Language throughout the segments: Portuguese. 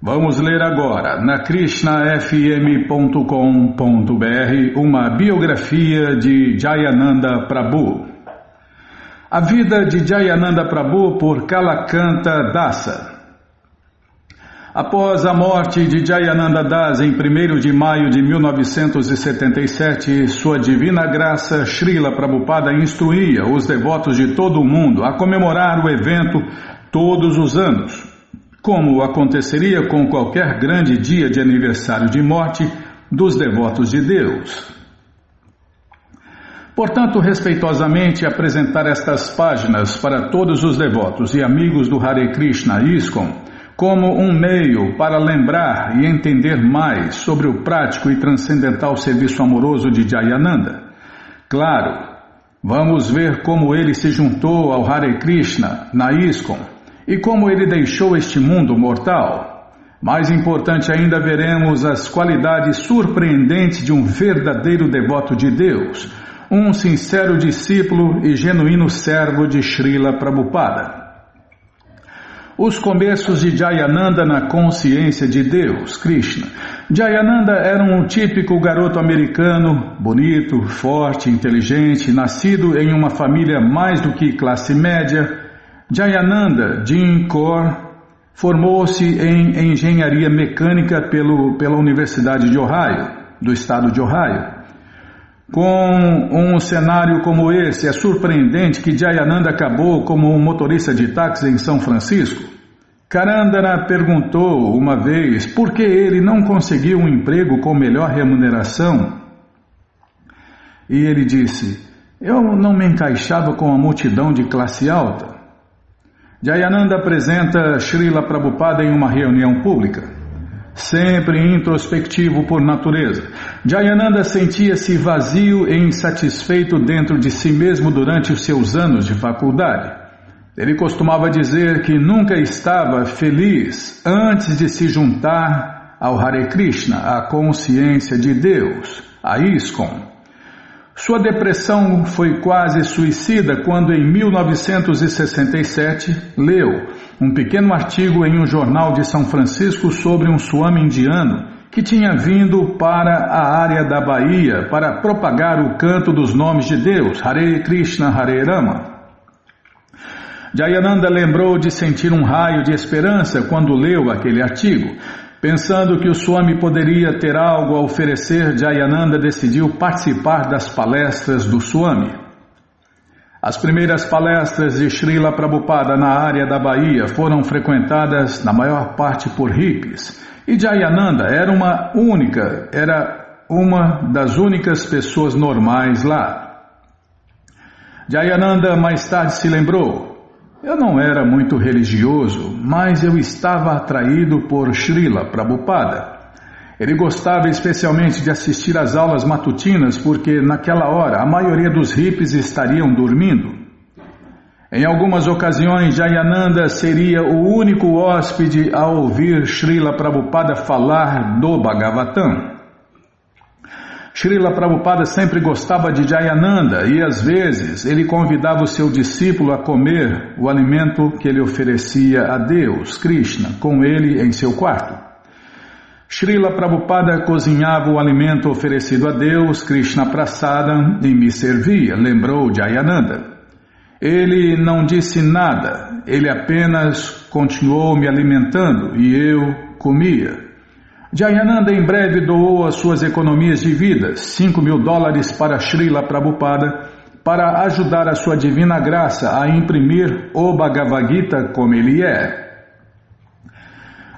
Vamos ler agora, na KrishnaFM.com.br, uma biografia de Jayananda Prabhu. A vida de Jayananda Prabhu por Kalakanta Dasa. Após a morte de Jayananda Das em 1º de maio de 1977, sua divina graça Srila Prabhupada instruía os devotos de todo o mundo a comemorar o evento todos os anos, como aconteceria com qualquer grande dia de aniversário de morte dos devotos de Deus. Portanto, respeitosamente apresentar estas páginas para todos os devotos e amigos do Hare Krishna ISKCON como um meio para lembrar e entender mais sobre o prático e transcendental serviço amoroso de Jayananda. Claro, vamos ver como ele se juntou ao Hare Krishna na ISKCON e como ele deixou este mundo mortal. Mais importante ainda, veremos as qualidades surpreendentes de um verdadeiro devoto de Deus, um sincero discípulo e genuíno servo de Srila Prabhupada. Os começos de Jayananda na consciência de Deus, Krishna. Jayananda era um típico garoto americano, bonito, forte, inteligente, nascido em uma família mais do que classe média. Jayananda Jin Kaur formou-se em engenharia mecânica pela Universidade de Ohio, do estado de Ohio. Com um cenário como esse, é surpreendente que Jayananda acabou como um motorista de táxi em São Francisco. Karandana perguntou uma vez por que ele não conseguiu um emprego com melhor remuneração. E ele disse: eu não me encaixava com a multidão de classe alta. Jayananda apresenta Srila Prabhupada em uma reunião pública. Sempre introspectivo por natureza, Jayananda sentia-se vazio e insatisfeito dentro de si mesmo durante os seus anos de faculdade. Ele costumava dizer que nunca estava feliz antes de se juntar ao Hare Krishna, à consciência de Deus, a ISKCON. Sua depressão foi quase suicida quando, em 1967, leu um pequeno artigo em um jornal de São Francisco sobre um swami indiano que tinha vindo para a área da Bahia para propagar o canto dos nomes de Deus, Hare Krishna, Hare Rama. Jayananda lembrou de sentir um raio de esperança quando leu aquele artigo. Pensando que o Swami poderia ter algo a oferecer, Jayananda decidiu participar das palestras do Swami. As primeiras palestras de Srila Prabhupada na área da Bahia foram frequentadas na maior parte por hippies, e Jayananda era uma das únicas pessoas normais lá. Jayananda mais tarde se lembrou: eu não era muito religioso, mas eu estava atraído por Srila Prabhupada. Ele gostava especialmente de assistir às aulas matutinas porque naquela hora a maioria dos hippies estariam dormindo. Em algumas ocasiões, Jayananda seria o único hóspede a ouvir Srila Prabhupada falar do Bhagavatam. Srila Prabhupada sempre gostava de Jayananda e às vezes ele convidava o seu discípulo a comer o alimento que ele oferecia a Deus, Krishna, com ele em seu quarto. Srila Prabhupada cozinhava o alimento oferecido a Deus, Krishna Prasadam, e me servia, lembrou Jayananda. Ele não disse nada, ele apenas continuou me alimentando e eu comia. Jayananda em breve doou as suas economias de vida, $5.000 para Srila Prabhupada, para ajudar a sua divina graça a imprimir o Bhagavad Gita como ele é.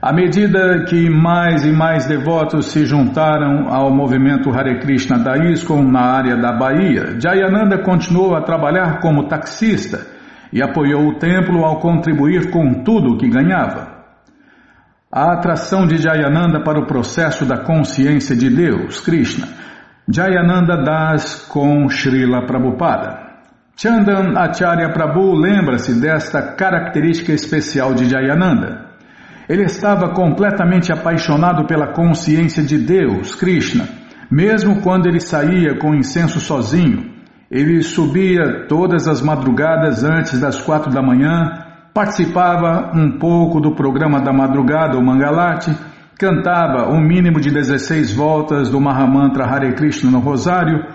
À medida que mais e mais devotos se juntaram ao movimento Hare Krishna da ISKCON na área da Bahia, Jayananda continuou a trabalhar como taxista e apoiou o templo ao contribuir com tudo o que ganhava. A atração de Jayananda para o processo da consciência de Deus, Krishna. Jayananda Das com Srila Prabhupada. Chandan Acharya Prabhu lembra-se desta característica especial de Jayananda. Ele estava completamente apaixonado pela consciência de Deus, Krishna, mesmo quando ele saía com incenso sozinho. Ele subia todas as madrugadas antes das 4 da manhã participava um pouco do programa da madrugada, o Mangalati, cantava um mínimo de 16 voltas do Mahamantra Hare Krishna no rosário,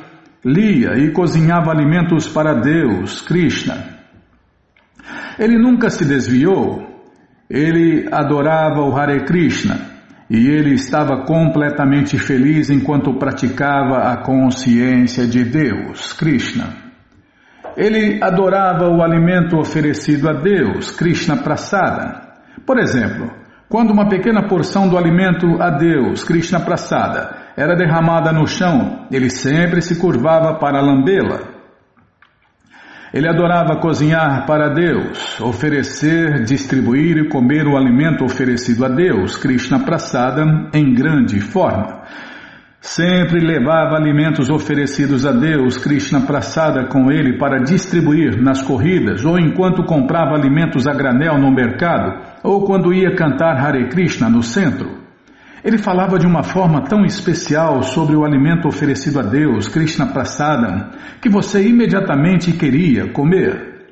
lia e cozinhava alimentos para Deus, Krishna. Ele nunca se desviou, ele adorava o Hare Krishna e ele estava completamente feliz enquanto praticava a consciência de Deus, Krishna. Ele adorava o alimento oferecido a Deus, Krishna Prasada. Por exemplo, quando uma pequena porção do alimento a Deus, Krishna Prasada, era derramada no chão, ele sempre se curvava para lambê-la. Ele adorava cozinhar para Deus, oferecer, distribuir e comer o alimento oferecido a Deus, Krishna Prasada, em grande forma. Sempre levava alimentos oferecidos a Deus, Krishna Prasada, com ele para distribuir nas corridas, ou enquanto comprava alimentos a granel no mercado, ou quando ia cantar Hare Krishna no centro. Ele falava de uma forma tão especial sobre o alimento oferecido a Deus, Krishna Prasada, que você imediatamente queria comer.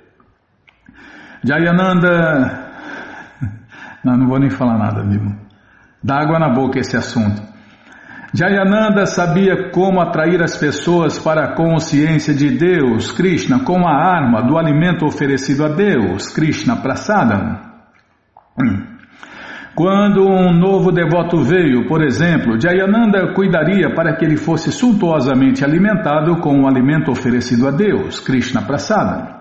Jayananda... Não vou nem falar nada, amigo. Dá água na boca esse assunto. Jayananda sabia como atrair as pessoas para a consciência de Deus, Krishna, com a arma do alimento oferecido a Deus, Krishna Prasada. Quando um novo devoto veio, por exemplo, Jayananda cuidaria para que ele fosse suntuosamente alimentado com o alimento oferecido a Deus, Krishna Prasada.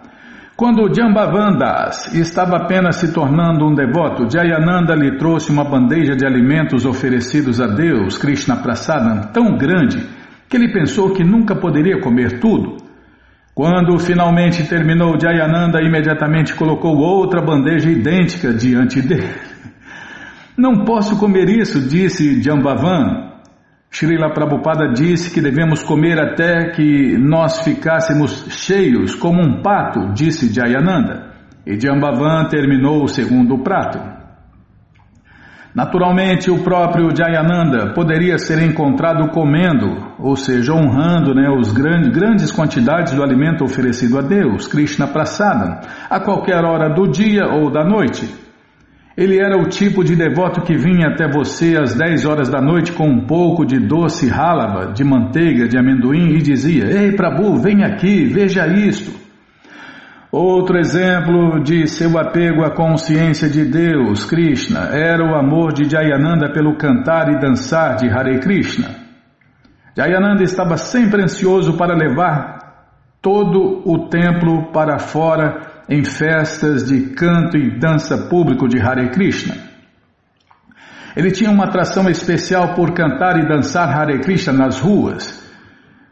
Quando Jambavan Das estava apenas se tornando um devoto, Jayananda lhe trouxe uma bandeja de alimentos oferecidos a Deus, Krishna Prasada, tão grande que ele pensou que nunca poderia comer tudo. Quando finalmente terminou, Jayananda imediatamente colocou outra bandeja idêntica diante dele. Não posso comer isso, disse Jambavan. Srila Prabhupada disse que devemos comer até que nós ficássemos cheios como um pato, disse Jayananda. E Jambavan terminou o segundo prato. Naturalmente, o próprio Jayananda poderia ser encontrado comendo, ou seja, honrando os grandes quantidades do alimento oferecido a Deus, Krishna Prasada, a qualquer hora do dia ou da noite. Ele era o tipo de devoto que vinha até você às 10 horas da noite com um pouco de doce halava, de manteiga, de amendoim e dizia: Ei Prabhu, vem aqui, veja isto. Outro exemplo de seu apego à consciência de Deus, Krishna, era o amor de Jayananda pelo cantar e dançar de Hare Krishna. Jayananda estava sempre ansioso para levar todo o templo para fora em festas de canto e dança público de Hare Krishna. Ele tinha uma atração especial por cantar e dançar Hare Krishna nas ruas.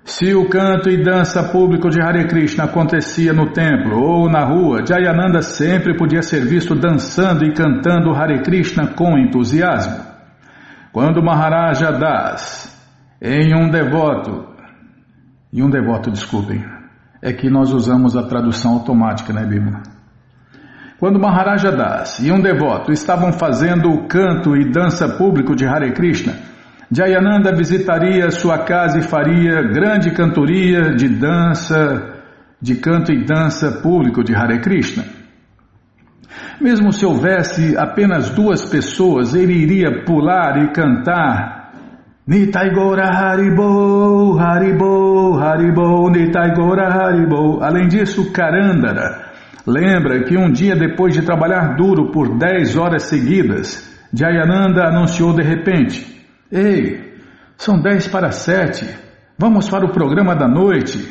Se o canto e dança público de Hare Krishna acontecia no templo ou na rua, Jayananda sempre podia ser visto dançando e cantando Hare Krishna com entusiasmo. Quando Maharaja Das, é que nós usamos a tradução automática, Bíblia? Quando Maharaja Das e um devoto estavam fazendo o canto e dança público de Hare Krishna, Jayananda visitaria sua casa e faria grande cantoria de canto e dança público de Hare Krishna. Mesmo se houvesse apenas 2 pessoas, ele iria pular e cantar Nitai Gora Haribol, Haribol, Haribol, Nitai Gora Haribol. Além disso, Karandara lembra que um dia depois de trabalhar duro por 10 horas seguidas, Jayananda anunciou de repente: Ei, são 10 para 7, vamos para o programa da noite.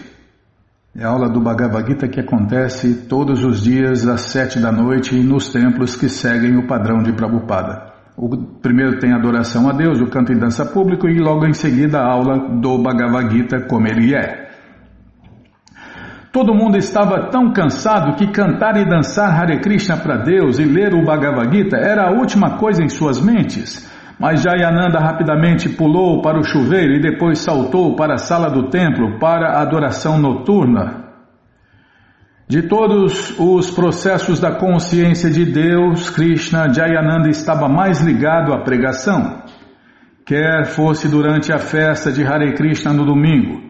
É a aula do Bhagavad Gita que acontece todos os dias às 7 da noite nos templos que seguem o padrão de Prabhupada. O primeiro tem adoração a Deus, o canto e dança público, e logo em seguida a aula do Bhagavad Gita como ele é. Todo mundo estava tão cansado que cantar e dançar Hare Krishna para Deus e ler o Bhagavad Gita era a última coisa em suas mentes. Mas Jayananda rapidamente pulou para o chuveiro e depois saltou para a sala do templo para a adoração noturna. De todos os processos da consciência de Deus, Krishna, Jayananda estava mais ligado à pregação. Quer fosse durante a festa de Hare Krishna no domingo,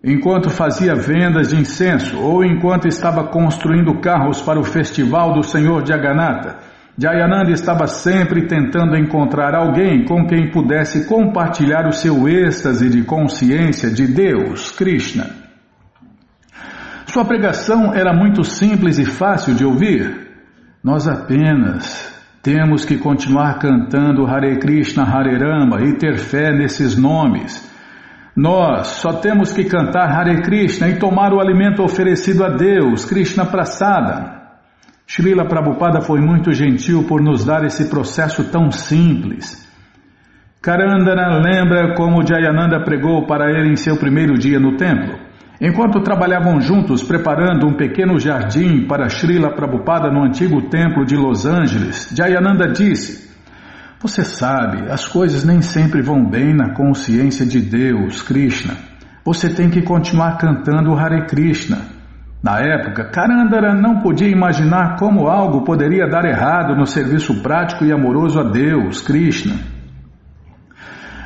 enquanto fazia vendas de incenso ou enquanto estava construindo carros para o festival do Senhor Jagannatha, Jayananda estava sempre tentando encontrar alguém com quem pudesse compartilhar o seu êxtase de consciência de Deus, Krishna. Sua pregação era muito simples e fácil de ouvir. Nós apenas temos que continuar cantando Hare Krishna, Hare Rama e ter fé nesses nomes. Nós só temos que cantar Hare Krishna e tomar o alimento oferecido a Deus, Krishna Prasada. Srila Prabhupada foi muito gentil por nos dar esse processo tão simples. Karandana lembra como Jayananda pregou para ele em seu primeiro dia no templo. Enquanto trabalhavam juntos preparando um pequeno jardim para Srila Prabhupada no antigo templo de Los Angeles, Jayananda disse: "Você sabe, as coisas nem sempre vão bem na consciência de Deus, Krishna. Você tem que continuar cantando Hare Krishna." Na época, Karandara não podia imaginar como algo poderia dar errado no serviço prático e amoroso a Deus, Krishna.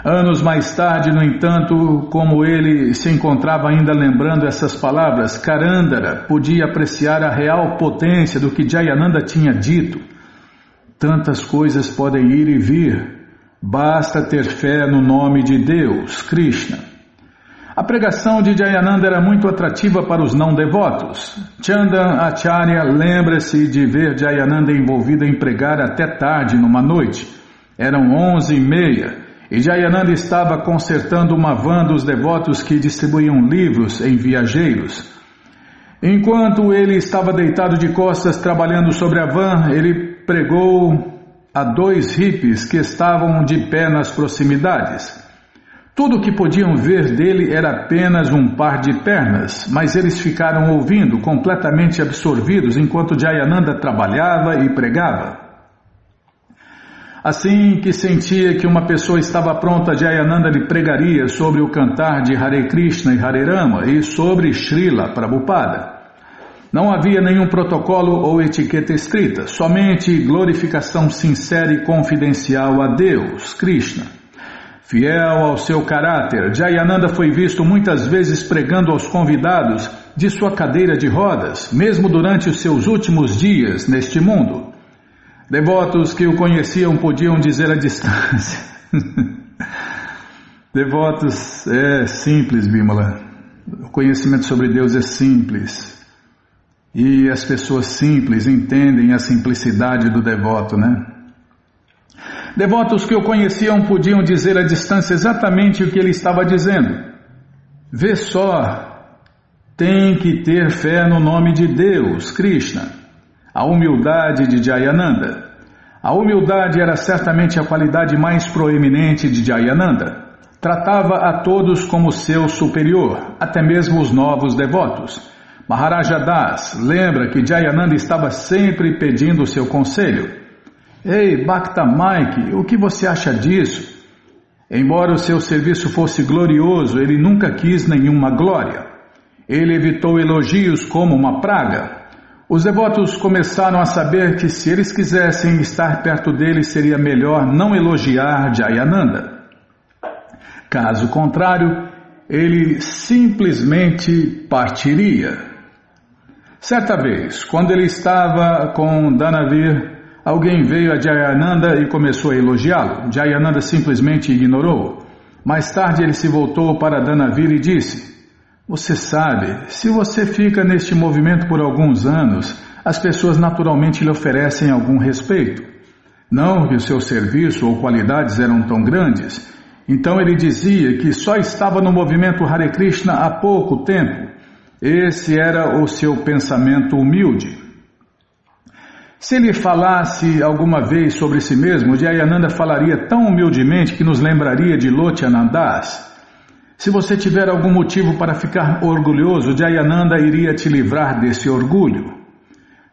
Anos mais tarde, no entanto, como ele se encontrava ainda lembrando essas palavras, Karandara podia apreciar a real potência do que Jayananda tinha dito. Tantas coisas podem ir e vir, basta ter fé no nome de Deus, Krishna. A pregação de Jayananda era muito atrativa para os não devotos. Chandan Acharya lembra-se de ver Jayananda envolvido em pregar até tarde numa noite. Eram 11h30 e Jayananda estava consertando uma van dos devotos que distribuíam livros em viajeiros. Enquanto ele estava deitado de costas trabalhando sobre a van, ele pregou a 2 hippies que estavam de pé nas proximidades. Tudo o que podiam ver dele era apenas um par de pernas, mas eles ficaram ouvindo, completamente absorvidos, enquanto Jayananda trabalhava e pregava. Assim que sentia que uma pessoa estava pronta, Jayananda lhe pregaria sobre o cantar de Hare Krishna e Hare Rama e sobre Srila Prabhupada. Não havia nenhum protocolo ou etiqueta escrita, somente glorificação sincera e confidencial a Deus, Krishna. Fiel ao seu caráter, Jayananda foi visto muitas vezes pregando aos convidados de sua cadeira de rodas, mesmo durante os seus últimos dias neste mundo. Devotos que o conheciam podiam dizer à distância. Devotos é simples, Bimala. O conhecimento sobre Deus é simples. E as pessoas simples entendem a simplicidade do devoto, né? Devotos que o conheciam podiam dizer à distância exatamente o que ele estava dizendo. Vê só, tem que ter fé no nome de Deus, Krishna. A humildade de Jayananda. A humildade era certamente a qualidade mais proeminente de Jayananda. Tratava a todos como seu superior, até mesmo os novos devotos. Maharaja Das lembra que Jayananda estava sempre pedindo o seu conselho. Ei, Bhakta Mike, o que você acha disso? Embora o seu serviço fosse glorioso, ele nunca quis nenhuma glória. Ele evitou elogios como uma praga. Os devotos começaram a saber que se eles quisessem estar perto dele, seria melhor não elogiar Jayananda. Caso contrário, ele simplesmente partiria. Certa vez, quando ele estava com Danavir, alguém veio a Jayananda e começou a elogiá-lo. Jayananda simplesmente ignorou. Mais tarde ele se voltou para Danavir e disse: "Você sabe, se você fica neste movimento por alguns anos, as pessoas naturalmente lhe oferecem algum respeito. Não que o seu serviço ou qualidades eram tão grandes." Então ele dizia que só estava no movimento Hare Krishna há pouco tempo. Esse era o seu pensamento humilde. Se ele falasse alguma vez sobre si mesmo, Jayananda falaria tão humildemente que nos lembraria de Lochanadas. Se você tiver algum motivo para ficar orgulhoso, Jayananda iria te livrar desse orgulho.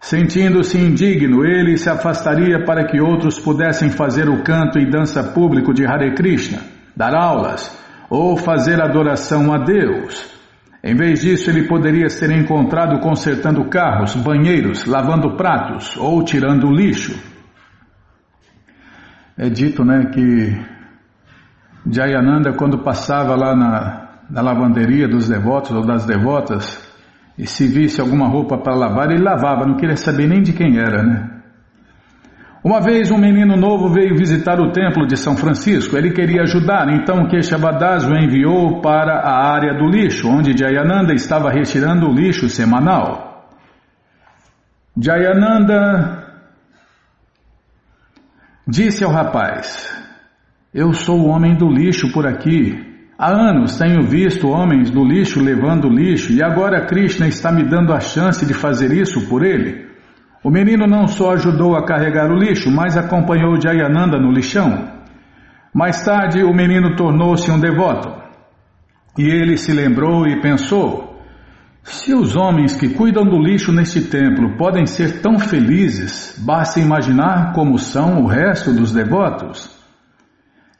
Sentindo-se indigno, ele se afastaria para que outros pudessem fazer o canto e dança público de Hare Krishna, dar aulas ou fazer adoração a Deus. Em vez disso, ele poderia ser encontrado consertando carros, banheiros, lavando pratos ou tirando lixo. É dito, que Jayananda, quando passava lá na lavanderia dos devotos ou das devotas, e se visse alguma roupa para lavar, ele lavava, não queria saber nem de quem era, né? Uma vez um menino novo veio visitar o templo de São Francisco. Ele queria ajudar, então Keshavadass o enviou para a área do lixo, onde Jayananda estava retirando o lixo semanal. Jayananda disse ao rapaz: eu sou o homem do lixo por aqui. Há anos tenho visto homens do lixo levando lixo e agora Krishna está me dando a chance de fazer isso por ele. O menino não só ajudou a carregar o lixo, mas acompanhou Jayananda no lixão. Mais tarde, o menino tornou-se um devoto. E ele se lembrou e pensou: se os homens que cuidam do lixo neste templo podem ser tão felizes, basta imaginar como são o resto dos devotos.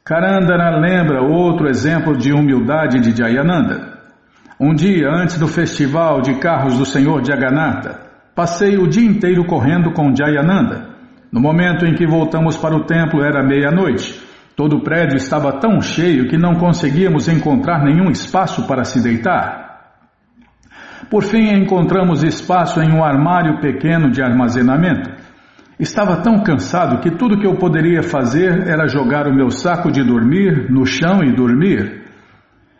Karandara lembra outro exemplo de humildade de Jayananda. Um dia, antes do festival de carros do Senhor Jagannatha, passei o dia inteiro correndo com Jayananda. No momento em que voltamos para o templo era meia-noite. Todo o prédio estava tão cheio que não conseguíamos encontrar nenhum espaço para se deitar. Por fim encontramos espaço em um armário pequeno de armazenamento. Estava tão cansado que tudo que eu poderia fazer era jogar o meu saco de dormir no chão e dormir.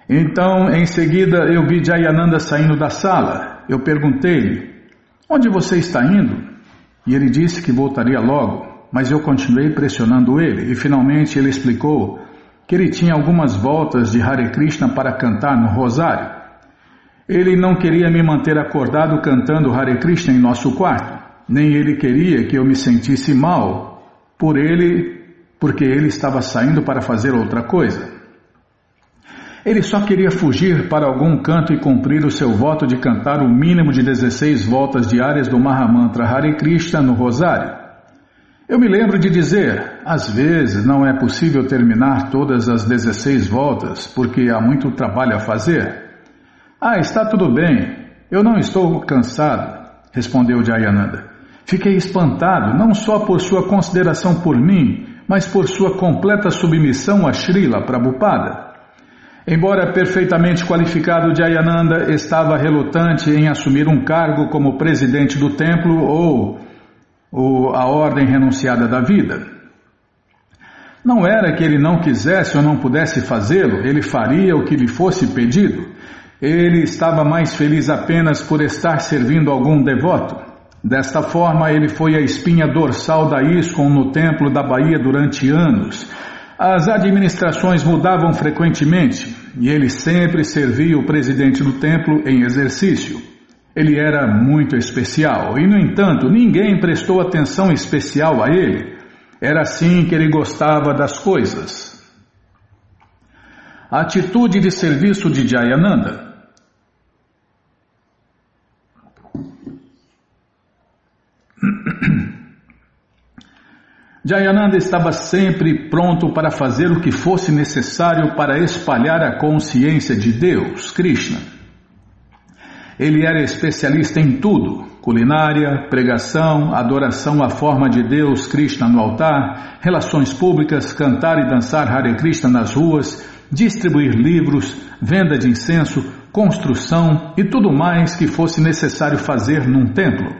Então, em seguida, eu vi Jayananda saindo da sala. Eu perguntei-lhe: onde você está indo? E ele disse que voltaria logo, mas eu continuei pressionando ele e finalmente ele explicou que ele tinha algumas voltas de Hare Krishna para cantar no rosário. Ele não queria me manter acordado cantando Hare Krishna em nosso quarto, nem ele queria que eu me sentisse mal porque ele estava saindo para fazer outra coisa. Ele só queria fugir para algum canto e cumprir o seu voto de cantar o mínimo de 16 voltas diárias do Mahamantra Hare Krishna no rosário. Eu me lembro de dizer: às vezes não é possível terminar todas as 16 voltas, porque há muito trabalho a fazer. Está tudo bem, eu não estou cansado, respondeu Jayananda. Fiquei espantado, não só por sua consideração por mim, mas por sua completa submissão a Srila Prabhupada. Embora perfeitamente qualificado, Jayananda estava relutante em assumir um cargo como presidente do templo ou a ordem renunciada da vida. Não era que ele não quisesse ou não pudesse fazê-lo, ele faria o que lhe fosse pedido. Ele estava mais feliz apenas por estar servindo algum devoto. Desta forma, ele foi a espinha dorsal da ISKCON no templo da Bahia durante anos. As administrações mudavam frequentemente e ele sempre servia o presidente do templo em exercício. Ele era muito especial e, no entanto, ninguém prestou atenção especial a ele. Era assim que ele gostava das coisas. A atitude de serviço de Jayananda. Jayananda estava sempre pronto para fazer o que fosse necessário para espalhar a consciência de Deus, Krishna. Ele era especialista em tudo: culinária, pregação, adoração à forma de Deus, Krishna no altar, relações públicas, cantar e dançar Hare Krishna nas ruas, distribuir livros, venda de incenso, construção e tudo mais que fosse necessário fazer num templo.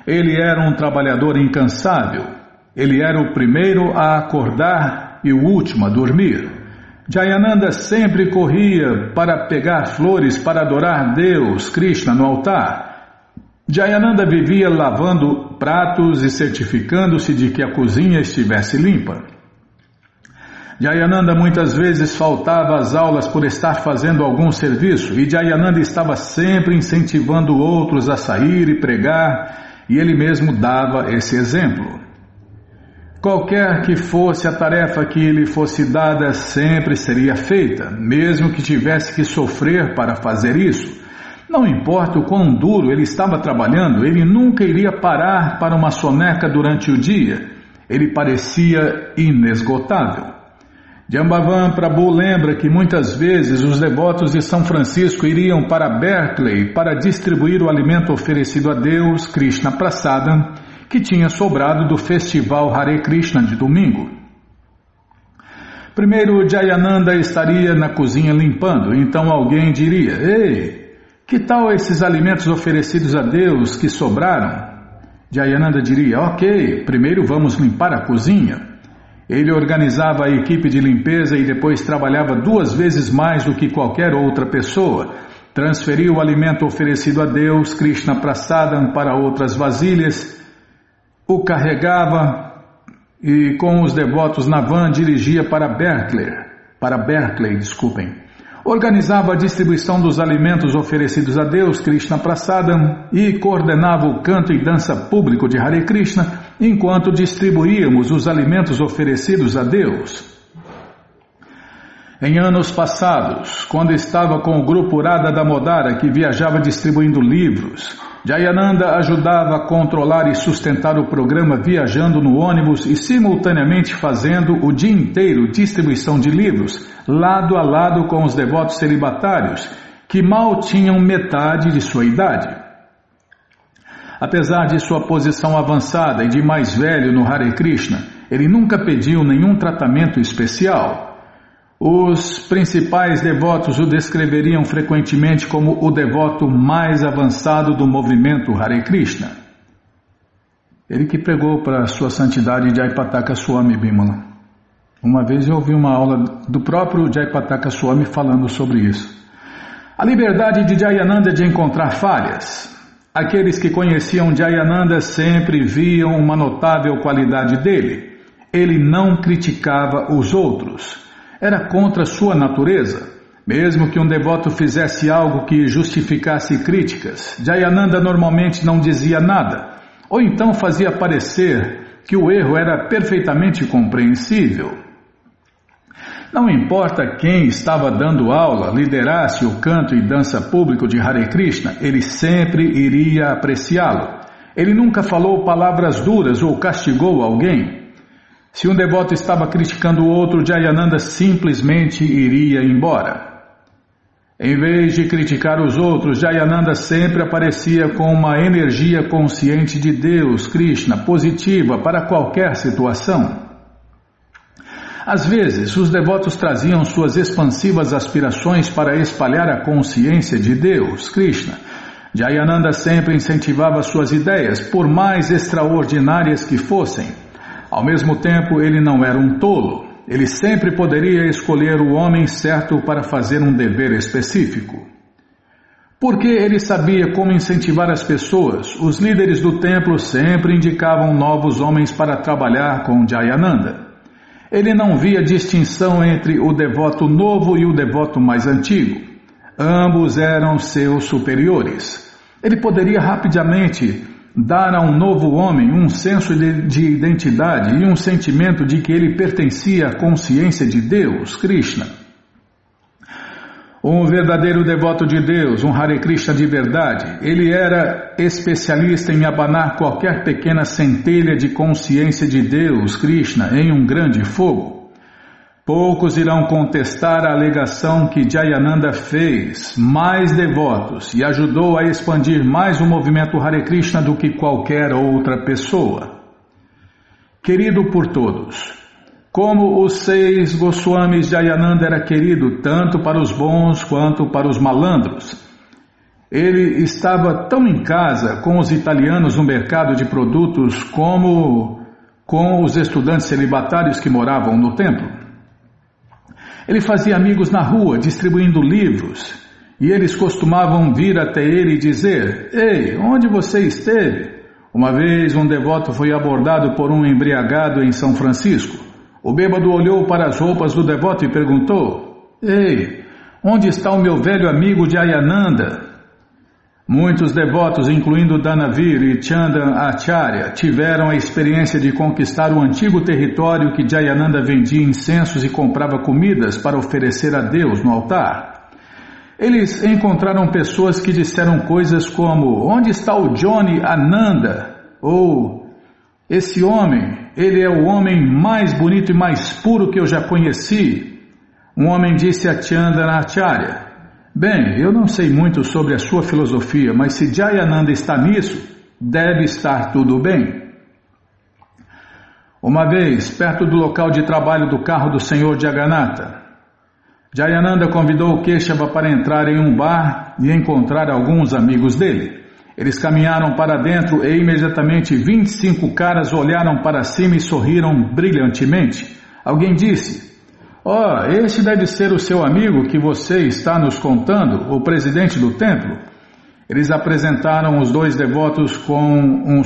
Ele era um trabalhador incansável. Ele era o primeiro a acordar e o último a dormir. Jayananda sempre corria para pegar flores para adorar Deus, Krishna, no altar. Jayananda vivia lavando pratos e certificando-se de que a cozinha estivesse limpa. Jayananda muitas vezes faltava às aulas por estar fazendo algum serviço e Jayananda estava sempre incentivando outros a sair e pregar, e ele mesmo dava esse exemplo. Qualquer que fosse a tarefa que lhe fosse dada, sempre seria feita, mesmo que tivesse que sofrer para fazer isso. Não importa o quão duro ele estava trabalhando, ele nunca iria parar para uma soneca durante o dia. Ele parecia inesgotável. Jambavan Prabhu lembra que muitas vezes os devotos de São Francisco iriam para Berkeley para distribuir o alimento oferecido a Deus, Krishna Prasadam, que tinha sobrado do festival Hare Krishna de domingo. Primeiro, Jayananda estaria na cozinha limpando, então alguém diria: Ei, que tal esses alimentos oferecidos a Deus que sobraram? Jayananda diria: Ok, primeiro vamos limpar a cozinha. Ele organizava a equipe de limpeza e depois trabalhava 2 vezes mais do que qualquer outra pessoa. Transferia o alimento oferecido a Deus, Krishna Prasadam, para outras vasilhas, o carregava e com os devotos na van dirigia para Berkeley. Organizava a distribuição dos alimentos oferecidos a Deus, Krishna Prasadam, e coordenava o canto e dança público de Hare Krishna, enquanto distribuíamos os alimentos oferecidos a Deus. Em anos passados, quando estava com o grupo Radha Damodara, que viajava distribuindo livros, Jayananda ajudava a controlar e sustentar o programa viajando no ônibus e simultaneamente fazendo o dia inteiro distribuição de livros, lado a lado com os devotos celibatários, que mal tinham metade de sua idade. Apesar de sua posição avançada e de mais velho no Hare Krishna, ele nunca pediu nenhum tratamento especial. Os principais devotos o descreveriam frequentemente como o devoto mais avançado do movimento Hare Krishna. Ele que pregou para sua santidade Jayapataka Swami Bimala. Uma vez eu ouvi uma aula do próprio Jayapataka Swami falando sobre isso. A liberdade de Jayananda de encontrar falhas. Aqueles que conheciam Jayananda sempre viam uma notável qualidade dele. Ele não criticava os outros. Era contra sua natureza. Mesmo que um devoto fizesse algo que justificasse críticas, Jayananda normalmente não dizia nada, ou então fazia parecer que o erro era perfeitamente compreensível. Não importa quem estava dando aula, liderasse o canto e dança público de Hare Krishna, ele sempre iria apreciá-lo. Ele nunca falou palavras duras ou castigou alguém. Se um devoto estava criticando o outro, Jayananda simplesmente iria embora. Em vez de criticar os outros, Jayananda sempre aparecia com uma energia consciente de Deus, Krishna, positiva para qualquer situação. Às vezes, os devotos traziam suas expansivas aspirações para espalhar a consciência de Deus, Krishna. Jayananda sempre incentivava suas ideias, por mais extraordinárias que fossem. Ao mesmo tempo, ele não era um tolo. Ele sempre poderia escolher o homem certo para fazer um dever específico. Porque ele sabia como incentivar as pessoas, os líderes do templo sempre indicavam novos homens para trabalhar com Jayananda. Ele não via distinção entre o devoto novo e o devoto mais antigo. Ambos eram seus superiores. Ele poderia rapidamente dar a um novo homem um senso de identidade e um sentimento de que ele pertencia à consciência de Deus, Krishna. Um verdadeiro devoto de Deus, um Hare Krishna de verdade, ele era especialista em abanar qualquer pequena centelha de consciência de Deus, Krishna, em um grande fogo. Poucos irão contestar a alegação que Jayananda fez mais devotos e ajudou a expandir mais o movimento Hare Krishna do que qualquer outra pessoa. Querido por todos, como os 6 Goswamis, Jayananda era querido tanto para os bons quanto para os malandros. Ele estava tão em casa com os italianos no mercado de produtos como com os estudantes celibatários que moravam no templo. Ele fazia amigos na rua, distribuindo livros, e eles costumavam vir até ele e dizer: Ei, onde você esteve? Uma vez um devoto foi abordado por um embriagado em São Francisco. O bêbado olhou para as roupas do devoto e perguntou: Ei, onde está o meu velho amigo Jayananda? Muitos devotos, incluindo Danavir e Chandan Acharya, tiveram a experiência de conquistar o antigo território que Jayananda vendia incensos e comprava comidas para oferecer a Deus no altar. Eles encontraram pessoas que disseram coisas como: onde está o Johnny Ananda? Ou: esse homem, ele é o homem mais bonito e mais puro que eu já conheci. Um homem disse a Chandan Acharya: bem, eu não sei muito sobre a sua filosofia, mas se Jayananda está nisso, deve estar tudo bem. Uma vez, perto do local de trabalho do carro do Senhor Jagannatha, Jayananda convidou o Keshava para entrar em um bar e encontrar alguns amigos dele. Eles caminharam para dentro e imediatamente 25 caras olharam para cima e sorriram brilhantemente. Alguém disse: este deve ser o seu amigo que você está nos contando, o presidente do templo. Eles apresentaram os dois devotos com um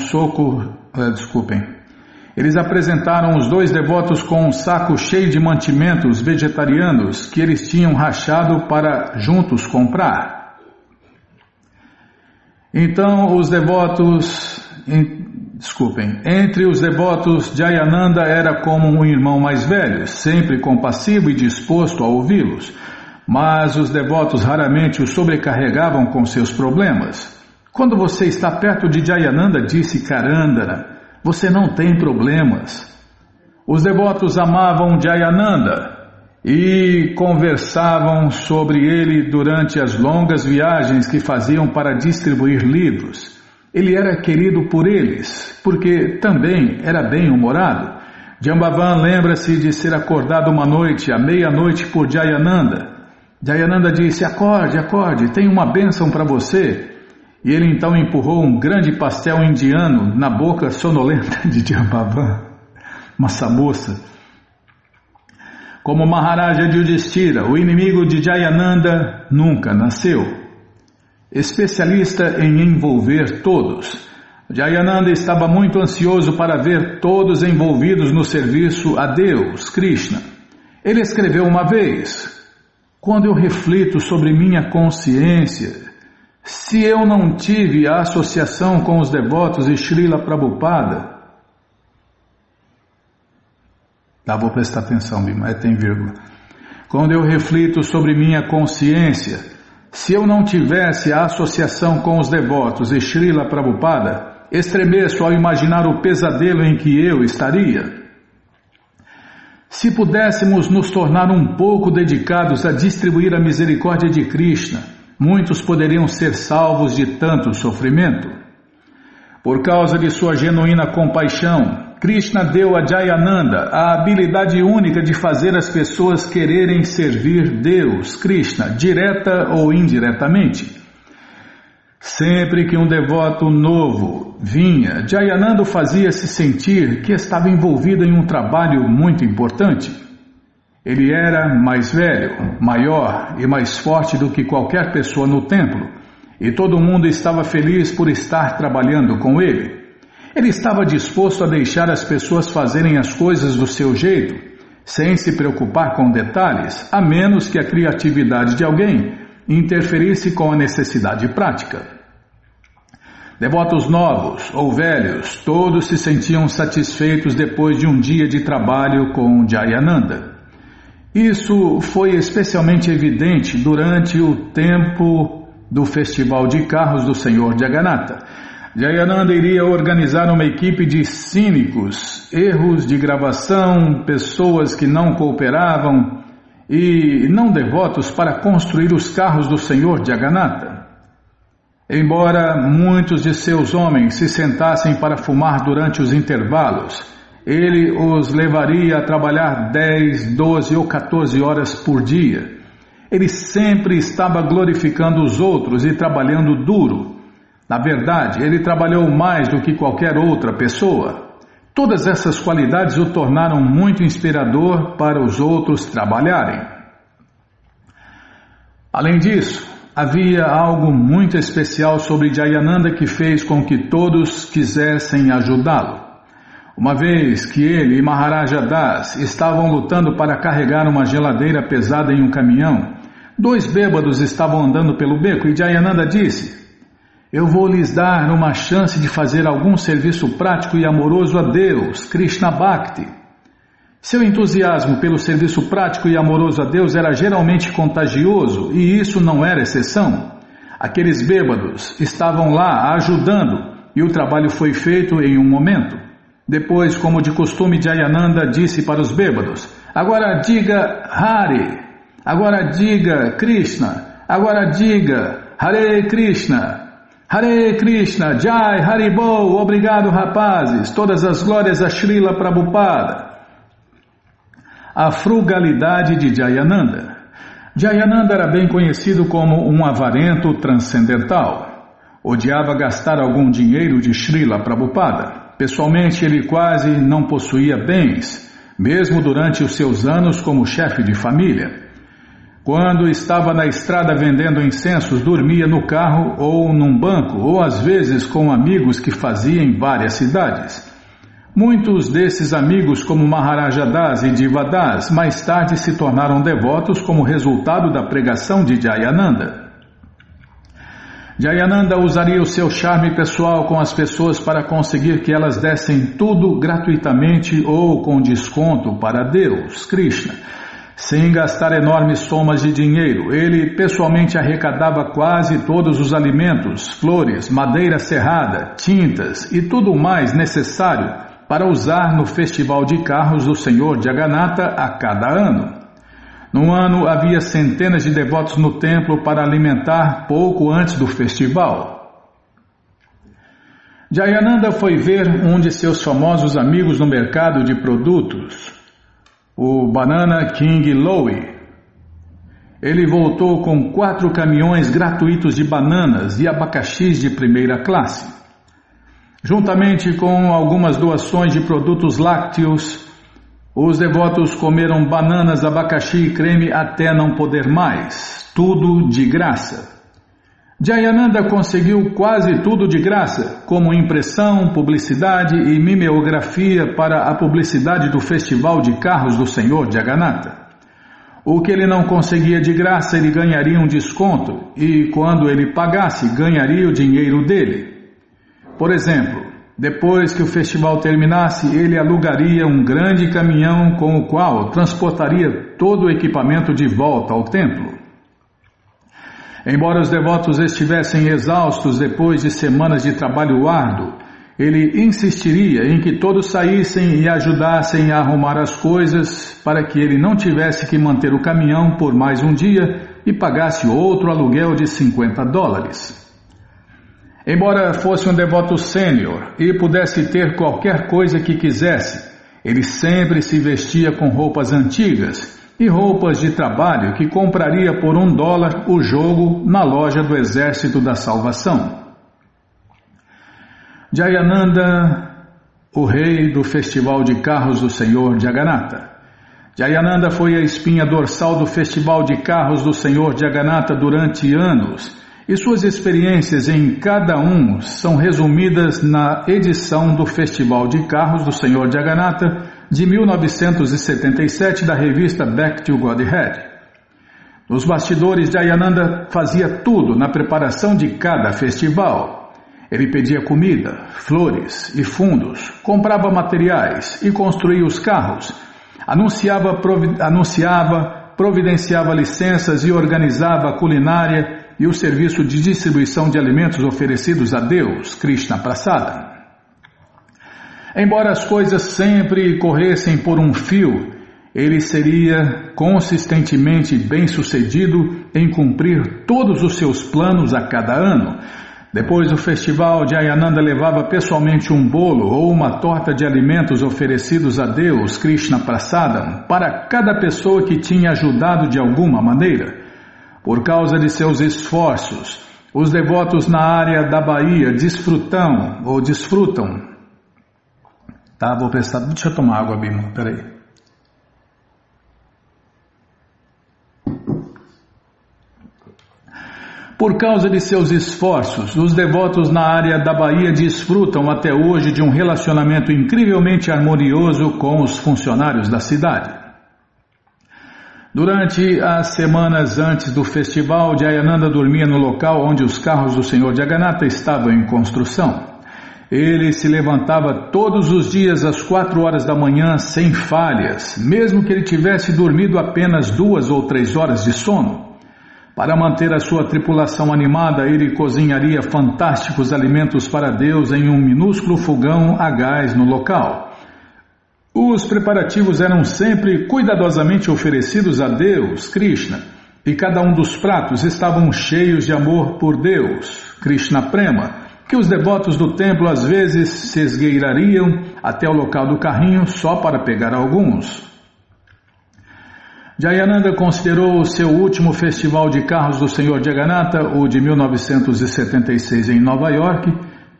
saco cheio de mantimentos vegetarianos que eles tinham rachado para juntos comprar. Então entre os devotos, Jayananda era como um irmão mais velho, sempre compassivo e disposto a ouvi-los. Mas os devotos raramente o sobrecarregavam com seus problemas. Quando você está perto de Jayananda, disse Karandara, você não tem problemas. Os devotos amavam Jayananda e conversavam sobre ele durante as longas viagens que faziam para distribuir livros. Ele era querido por eles, porque também era bem-humorado. Jambavan lembra-se de ser acordado uma noite, à meia-noite, por Jayananda. Jayananda disse: acorde, tenho uma bênção para você. E ele então empurrou um grande pastel indiano na boca sonolenta de Jambavan, uma samosa. Como Maharaja Yudhishthira, o inimigo de Jayananda nunca nasceu. Especialista em envolver todos, Jayananda estava muito ansioso para ver todos envolvidos no serviço a Deus, Krishna. Ele escreveu uma vez: quando eu reflito sobre minha consciência, se eu não tive a associação com os devotos de Srila Prabhupada... vou prestar atenção, Bima, tem vírgula. Quando eu reflito sobre minha consciência, se eu não tivesse a associação com os devotos de Srila Prabhupada, estremeço ao imaginar o pesadelo em que eu estaria. Se pudéssemos nos tornar um pouco dedicados a distribuir a misericórdia de Krishna, muitos poderiam ser salvos de tanto sofrimento. Por causa de sua genuína compaixão, Krishna deu a Jayananda a habilidade única de fazer as pessoas quererem servir Deus, Krishna, direta ou indiretamente. Sempre que um devoto novo vinha, Jayananda fazia-se sentir que estava envolvido em um trabalho muito importante. Ele era mais velho, maior e mais forte do que qualquer pessoa no templo, e todo mundo estava feliz por estar trabalhando com ele. Ele estava disposto a deixar as pessoas fazerem as coisas do seu jeito, sem se preocupar com detalhes, a menos que a criatividade de alguém interferisse com a necessidade prática. Devotos novos ou velhos, todos se sentiam satisfeitos depois de um dia de trabalho com Jayananda. Isso foi especialmente evidente durante o tempo do Festival de Carros do Senhor Jagannatha. Jayananda iria organizar uma equipe de cínicos, erros de gravação, pessoas que não cooperavam e não devotos para construir os carros do Senhor Jagannatha. Embora muitos de seus homens se sentassem para fumar durante os intervalos, ele os levaria a trabalhar 10, 12 ou 14 horas por dia. Ele sempre estava glorificando os outros e trabalhando duro. Na verdade, ele trabalhou mais do que qualquer outra pessoa. Todas essas qualidades o tornaram muito inspirador para os outros trabalharem. Além disso, havia algo muito especial sobre Jayananda que fez com que todos quisessem ajudá-lo. Uma vez que ele e Maharaja Das estavam lutando para carregar uma geladeira pesada em um caminhão, 2 bêbados estavam andando pelo beco e Jayananda disse: eu vou lhes dar uma chance de fazer algum serviço prático e amoroso a Deus, Krishna Bhakti. Seu entusiasmo pelo serviço prático e amoroso a Deus era geralmente contagioso, e isso não era exceção. Aqueles bêbados estavam lá ajudando, e o trabalho foi feito em um momento. Depois, como de costume, Jayananda disse para os bêbados: agora diga Hare, agora diga Krishna, agora diga Hare Krishna, Hare Krishna, Jai, Haribol, obrigado rapazes, todas as glórias a Srila Prabhupada. A frugalidade de Jayananda. Jayananda era bem conhecido como um avarento transcendental. Odiava gastar algum dinheiro de Srila Prabhupada. Pessoalmente, ele quase não possuía bens, mesmo durante os seus anos como chefe de família. Quando estava na estrada vendendo incensos, dormia no carro ou num banco, ou às vezes com amigos que fazia em várias cidades. Muitos desses amigos, como Maharaja Das e Diva Das, mais tarde se tornaram devotos como resultado da pregação de Jayananda. Jayananda usaria o seu charme pessoal com as pessoas para conseguir que elas dessem tudo gratuitamente ou com desconto para Deus, Krishna. Sem gastar enormes somas de dinheiro, ele pessoalmente arrecadava quase todos os alimentos, flores, madeira serrada, tintas e tudo o mais necessário para usar no festival de carros do Senhor Jagannatha a cada ano. No ano havia centenas de devotos no templo para alimentar pouco antes do festival. Jayananda foi ver um de seus famosos amigos no mercado de produtos, o Banana King Louie. Ele voltou com 4 caminhões gratuitos de bananas e abacaxis de primeira classe. Juntamente com algumas doações de produtos lácteos, os devotos comeram bananas, abacaxi e creme até não poder mais, tudo de graça. Jayananda conseguiu quase tudo de graça, como impressão, publicidade e mimeografia para a publicidade do Festival de Carros do Senhor Jagannatha. O que ele não conseguia de graça, ele ganharia um desconto e, quando ele pagasse, ganharia o dinheiro dele. Por exemplo, depois que o festival terminasse, ele alugaria um grande caminhão com o qual transportaria todo o equipamento de volta ao templo. Embora os devotos estivessem exaustos depois de semanas de trabalho árduo, ele insistiria em que todos saíssem e ajudassem a arrumar as coisas para que ele não tivesse que manter o caminhão por mais um dia e pagasse outro aluguel de $50. Embora fosse um devoto sênior e pudesse ter qualquer coisa que quisesse, ele sempre se vestia com roupas antigas e roupas de trabalho que compraria por $1 o jogo na loja do Exército da Salvação. Jayananda, o rei do Festival de Carros do Senhor Jagannatha. Jayananda foi a espinha dorsal do Festival de Carros do Senhor Jagannatha durante anos, e suas experiências em cada um são resumidas na edição do Festival de Carros do Senhor Jagannatha de 1977 da revista Back to Godhead. Nos bastidores, Jayananda fazia tudo na preparação de cada festival. Ele pedia comida, flores e fundos, comprava materiais e construía os carros, providenciava licenças e organizava a culinária e o serviço de distribuição de alimentos oferecidos a Deus, Krishna Prasada. Embora as coisas sempre corressem por um fio, ele seria consistentemente bem-sucedido em cumprir todos os seus planos a cada ano. Depois do festival, Jayananda levava pessoalmente um bolo ou uma torta de alimentos oferecidos a Deus, Krishna Prasadam, para cada pessoa que tinha ajudado de alguma maneira. Por causa de seus esforços, os devotos na área da Bahia desfrutam. Tá, vou prestar. Deixa eu tomar água, Bima, peraí. Por causa de seus esforços, os devotos na área da Bahia desfrutam até hoje de um relacionamento incrivelmente harmonioso com os funcionários da cidade. Durante as semanas antes do festival, Jayananda dormia no local onde os carros do Senhor Jagannatha estavam em construção. Ele se levantava todos os dias às 4 horas da manhã sem falhas, mesmo que ele tivesse dormido apenas 2 ou 3 horas de sono. Para manter a sua tripulação animada, ele cozinharia fantásticos alimentos para Deus em um minúsculo fogão a gás no local. Os preparativos eram sempre cuidadosamente oferecidos a Deus, Krishna, e cada um dos pratos estavam cheios de amor por Deus, Krishna Prema, que os devotos do templo às vezes se esgueirariam até o local do carrinho só para pegar alguns. Jayananda considerou o seu último festival de carros do Senhor Jagannatha, o de 1976 em Nova York,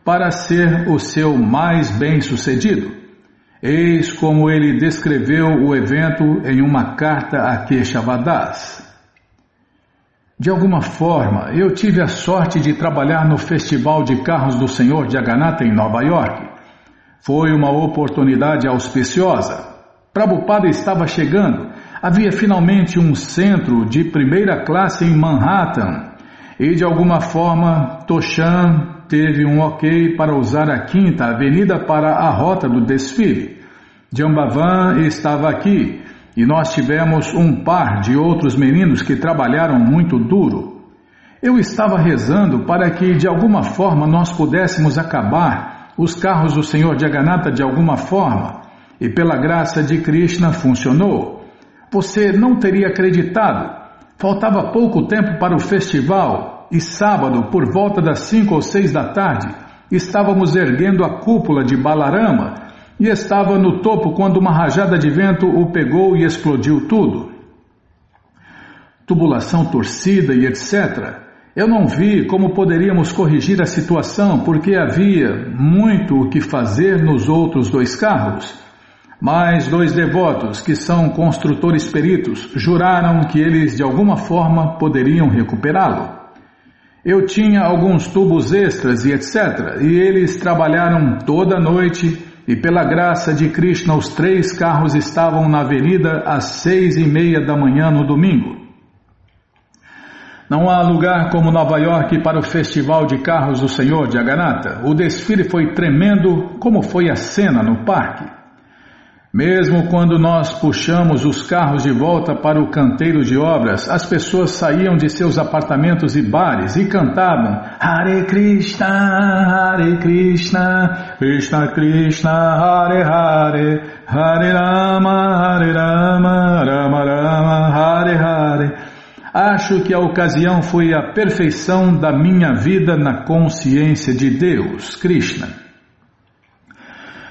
para ser o seu mais bem-sucedido. Eis como ele descreveu o evento em uma carta a Keshavadas. De alguma forma, eu tive a sorte de trabalhar no Festival de Carros do Senhor Jagannatha em Nova York. Foi uma oportunidade auspiciosa. Prabhupada estava chegando. Havia finalmente um centro de primeira classe em Manhattan. E de alguma forma, Toshan teve um ok para usar a 5ª Avenida para a rota do desfile. Jambavan estava aqui. E nós tivemos um par de outros meninos que trabalharam muito duro. Eu estava rezando para que de alguma forma nós pudéssemos acabar os carros do Senhor Jagannatha de alguma forma, e pela graça de Krishna funcionou. Você não teria acreditado. Faltava pouco tempo para o festival e sábado, por volta das 5 ou 6 da tarde, estávamos erguendo a cúpula de Balarama, e estava no topo quando uma rajada de vento o pegou e explodiu tudo. Tubulação torcida e etc. Eu não vi como poderíamos corrigir a situação porque havia muito o que fazer nos outros 2 carros. Mas 2 devotos, que são construtores peritos, juraram que eles de alguma forma poderiam recuperá-lo. Eu tinha alguns tubos extras e etc. E eles trabalharam toda a noite. E pela graça de Krishna, os 3 carros estavam na avenida às 6:30 da manhã no domingo. Não há lugar como Nova York para o Festival de Carros do Senhor Jagannatha. O desfile foi tremendo, como foi a cena no parque. Mesmo quando nós puxamos os carros de volta para o canteiro de obras, as pessoas saíam de seus apartamentos e bares e cantavam Hare Krishna, Krishna Krishna, Hare Hare, Hare Rama, Rama Rama, Hare Hare. Acho que a ocasião foi a perfeição da minha vida na consciência de Deus, Krishna.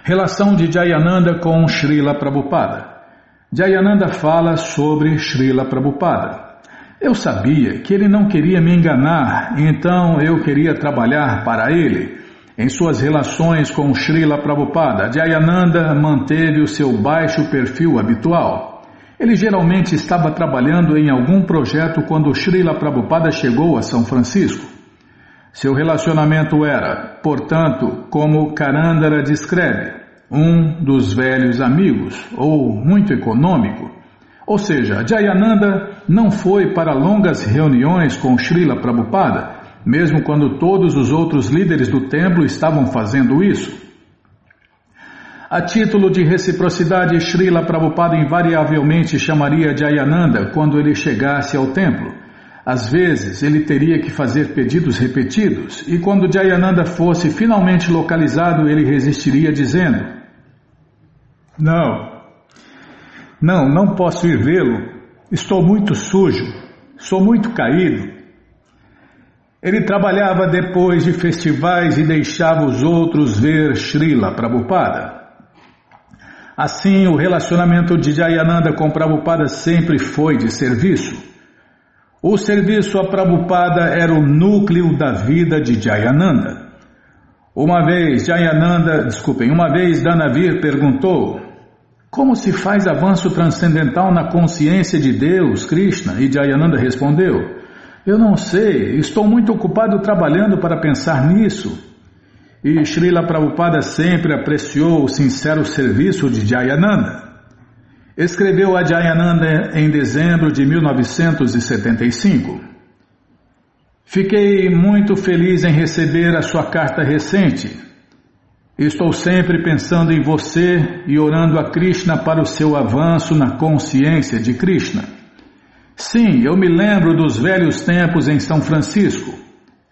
Relação de Jayananda com Srila Prabhupada. Jayananda fala sobre Srila Prabhupada. Eu sabia que ele não queria me enganar, então eu queria trabalhar para ele. Em suas relações com Srila Prabhupada, Jayananda manteve o seu baixo perfil habitual. Ele geralmente estava trabalhando em algum projeto quando Srila Prabhupada chegou a São Francisco. Seu relacionamento era, portanto, como Karandara descreve, um dos velhos amigos, ou muito econômico. Ou seja, Jayananda não foi para longas reuniões com Srila Prabhupada, mesmo quando todos os outros líderes do templo estavam fazendo isso. A título de reciprocidade, Srila Prabhupada invariavelmente chamaria Jayananda quando ele chegasse ao templo. Às vezes, ele teria que fazer pedidos repetidos, e quando Jayananda fosse finalmente localizado, ele resistiria dizendo: Não posso ir vê-lo, estou muito sujo, sou muito caído. Ele trabalhava depois de festivais e deixava os outros ver Srila Prabhupada. Assim, o relacionamento de Jayananda com Prabhupada sempre foi de serviço. O serviço a Prabhupada era o núcleo da vida de Jayananda. Uma vez Danavir perguntou: como se faz avanço transcendental na consciência de Deus, Krishna? E Jayananda respondeu: eu não sei, estou muito ocupado trabalhando para pensar nisso. E Srila Prabhupada sempre apreciou o sincero serviço de Jayananda. Escreveu a Jayananda em dezembro de 1975. Fiquei muito feliz em receber a sua carta recente. Estou sempre pensando em você e orando a Krishna para o seu avanço na consciência de Krishna. Sim, eu me lembro dos velhos tempos em São Francisco.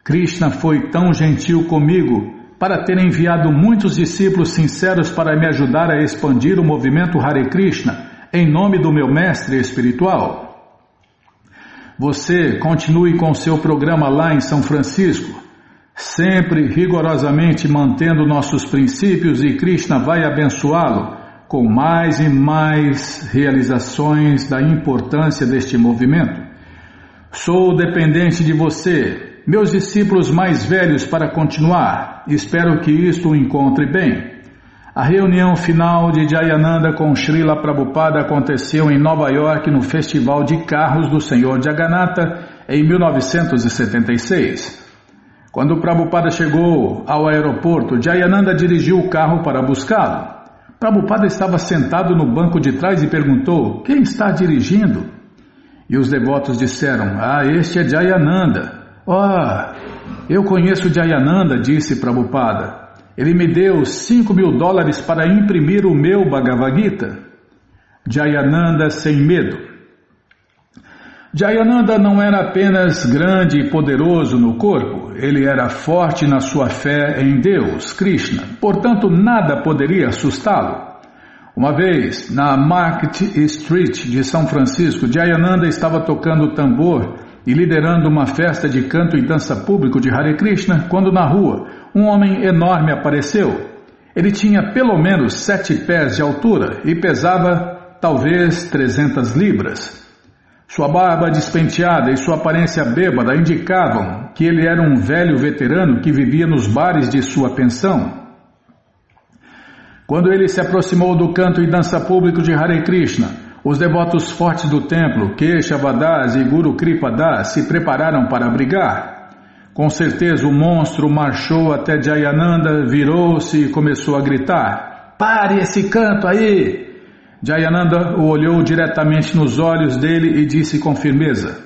Krishna foi tão gentil comigo para ter enviado muitos discípulos sinceros para me ajudar a expandir o movimento Hare Krishna em nome do meu mestre espiritual. você continue com seu programa lá em São Francisco, sempre rigorosamente mantendo nossos princípios, e Krishna vai abençoá-lo com mais e mais realizações da importância deste movimento. Sou dependente de você, meus discípulos mais velhos, para continuar. Espero que isto o encontre bem. A reunião final de Jayananda com Srila Prabhupada aconteceu em Nova York no Festival de Carros do Senhor Jagannatha em 1976. Quando Prabhupada chegou ao aeroporto, Jayananda dirigiu o carro para buscá-lo. Prabhupada estava sentado no banco de trás e perguntou: quem está dirigindo? E os devotos disseram: este é Jayananda. Eu conheço Jayananda, disse Prabhupada. Ele me deu $5.000 para imprimir o meu Bhagavad Gita. Jayananda sem medo. Jayananda não era apenas grande e poderoso no corpo, ele era forte na sua fé em Deus, Krishna, portanto nada poderia assustá-lo. Uma vez, na Market Street de São Francisco, Jayananda estava tocando tambor e liderando uma festa de canto e dança público de Hare Krishna, quando na rua um homem enorme apareceu. Ele tinha pelo menos 7 pés de altura e pesava talvez 300 libras. Sua barba despenteada e sua aparência bêbada indicavam que ele era um velho veterano que vivia nos bares de sua pensão. Quando ele se aproximou do canto e dança público de Hare Krishna, os devotos fortes do templo, Keshavadas e Guru Kripadas, se prepararam para brigar. Com certeza o monstro marchou até Jayananda, virou-se e começou a gritar: pare esse canto aí! Jayananda o olhou diretamente nos olhos dele e disse com firmeza: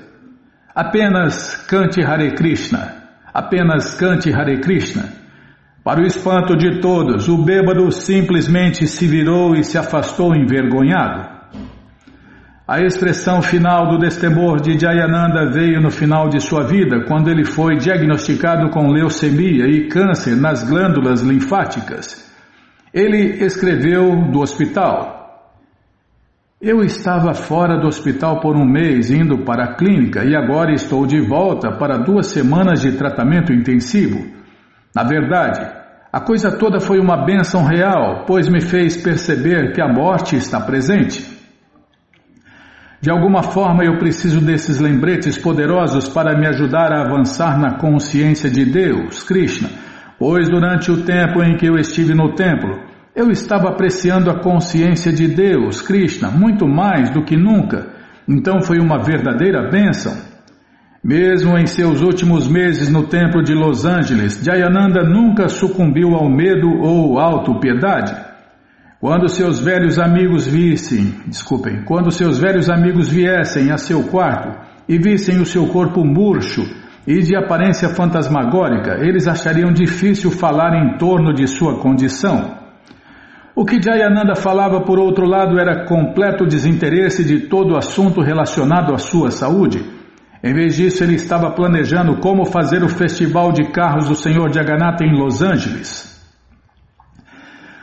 apenas cante Hare Krishna, apenas cante Hare Krishna. Para o espanto de todos, o bêbado simplesmente se virou e se afastou envergonhado. A expressão final do destemor de Jayananda veio no final de sua vida, quando ele foi diagnosticado com leucemia e câncer nas glândulas linfáticas. Ele escreveu do hospital: eu estava fora do hospital por um mês, indo para a clínica, e agora estou de volta para 2 semanas de tratamento intensivo. Na verdade, a coisa toda foi uma bênção real, pois me fez perceber que a morte está presente. De alguma forma eu preciso desses lembretes poderosos para me ajudar a avançar na consciência de Deus, Krishna, pois durante o tempo em que eu estive no templo, eu estava apreciando a consciência de Deus, Krishna, muito mais do que nunca. Então foi uma verdadeira bênção. Mesmo em seus últimos meses no templo de Los Angeles, Jayananda nunca sucumbiu ao medo ou autopiedade. Quando seus velhos amigos viessem a seu quarto e vissem o seu corpo murcho e de aparência fantasmagórica, eles achariam difícil falar em torno de sua condição. O que Jayananda falava, por outro lado, era completo desinteresse de todo assunto relacionado à sua saúde. Em vez disso, ele estava planejando como fazer o festival de carros do Senhor Jagannatha em Los Angeles.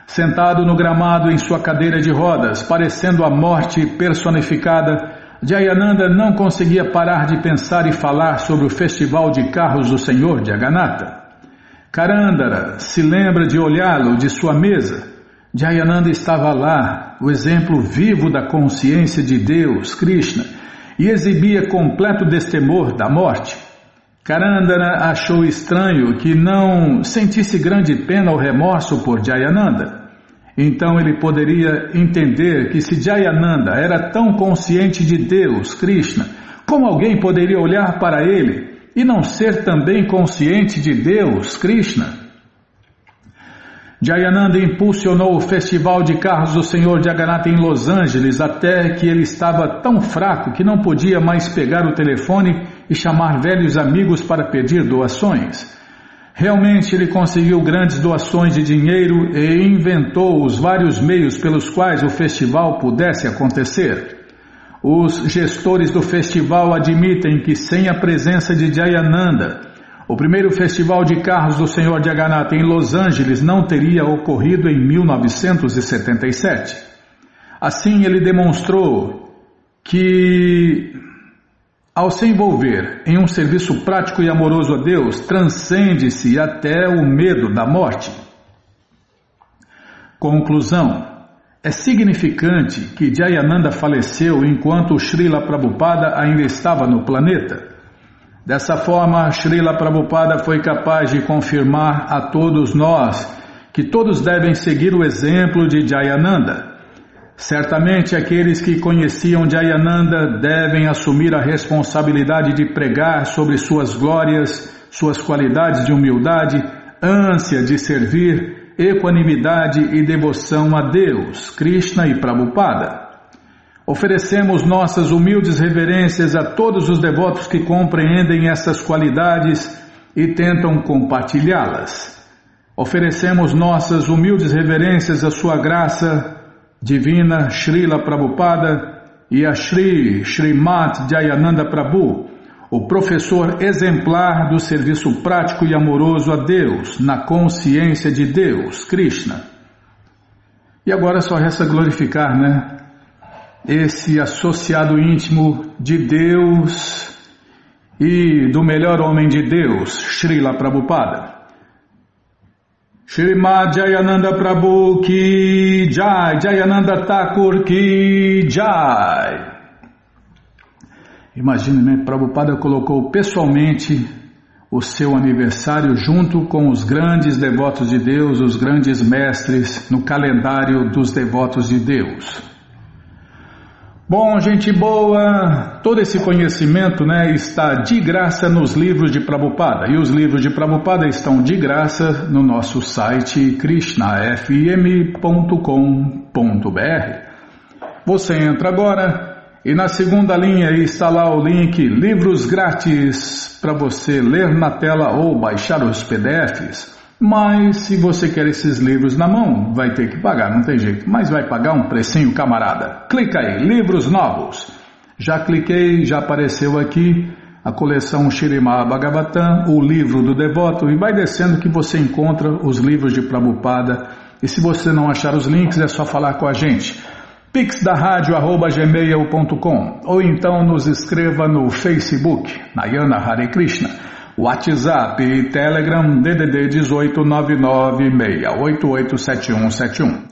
Sentado no gramado em sua cadeira de rodas, parecendo a morte personificada, Jayananda não conseguia parar de pensar e falar sobre o festival de carros do Senhor Jagannatha. Karandara se lembra de olhá-lo de sua mesa. Jayananda estava lá, o exemplo vivo da consciência de Deus, Krishna, e exibia completo destemor da morte. Karandara achou estranho que não sentisse grande pena ou remorso por Jayananda. Então ele poderia entender que se Jayananda era tão consciente de Deus, Krishna, como alguém poderia olhar para ele e não ser também consciente de Deus, Krishna? Jayananda impulsionou o festival de carros do Senhor Jagannatha em Los Angeles até que ele estava tão fraco que não podia mais pegar o telefone e chamar velhos amigos para pedir doações. Realmente ele conseguiu grandes doações de dinheiro e inventou os vários meios pelos quais o festival pudesse acontecer. Os gestores do festival admitem que sem a presença de Jayananda, o primeiro festival de carros do Senhor Jagannatha em Los Angeles não teria ocorrido em 1977. Assim ele demonstrou que Ao se envolver em um serviço prático e amoroso a Deus, transcende-se até o medo da morte. Conclusão. É significante que Jayananda faleceu enquanto Srila Prabhupada ainda estava no planeta. Dessa forma, Srila Prabhupada foi capaz de confirmar a todos nós que todos devem seguir o exemplo de Jayananda. Certamente aqueles que conheciam Jayananda devem assumir a responsabilidade de pregar sobre suas glórias, suas qualidades de humildade, ânsia de servir, equanimidade e devoção a Deus, Krishna e Prabhupada. Oferecemos nossas humildes reverências a todos os devotos que compreendem essas qualidades e tentam compartilhá-las. Oferecemos nossas humildes reverências à sua graça divina Srila Prabhupada e a Srimad Jayananda Prabhu, o professor exemplar do serviço prático e amoroso a Deus, na consciência de Deus, Krishna. E agora só resta glorificar, né? Esse associado íntimo de Deus e do melhor homem de Deus, Srila Prabhupada. Srimad Jayananda Prabhu ki Jai, Jayananda Thakur ki Jai. Imagine, né? Prabhupada colocou pessoalmente o seu aniversário junto com os grandes devotos de Deus, os grandes mestres no calendário dos devotos de Deus. Bom, gente boa, todo esse conhecimento, né, está de graça nos livros de Prabhupada. E os livros de Prabhupada estão de graça no nosso site krishnafm.com.br. Você entra agora e na segunda linha está lá o link Livros Grátis para você ler na tela ou baixar os PDFs. Mas se você quer esses livros na mão, vai ter que pagar, não tem jeito. Mas vai pagar um precinho, camarada. Clica aí, livros novos. Já cliquei, já apareceu aqui a coleção Śrīmad Bhagavatam, o livro do devoto, e vai descendo que você encontra os livros de Prabhupada. E se você não achar os links, é só falar com a gente. pixdaradio@gmail.com ou então nos escreva no Facebook, Nayana Hare Krishna. WhatsApp e Telegram DDD 18 996887171.